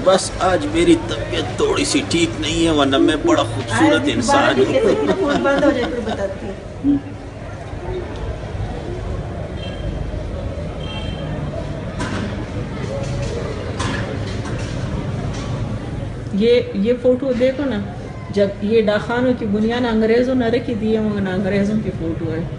बस आज मेरी तबीयत थोड़ी सी ठीक नहीं है, वरना मैं बड़ा खूबसूरत इंसान हूँ। बंद हो जाए फिर बताती हूँ। ये फोटो देखो ना, जब ये डाखानों की बुनियाद अंग्रेजों ने रखी दी है, मगर अंग्रेजों की फोटो है।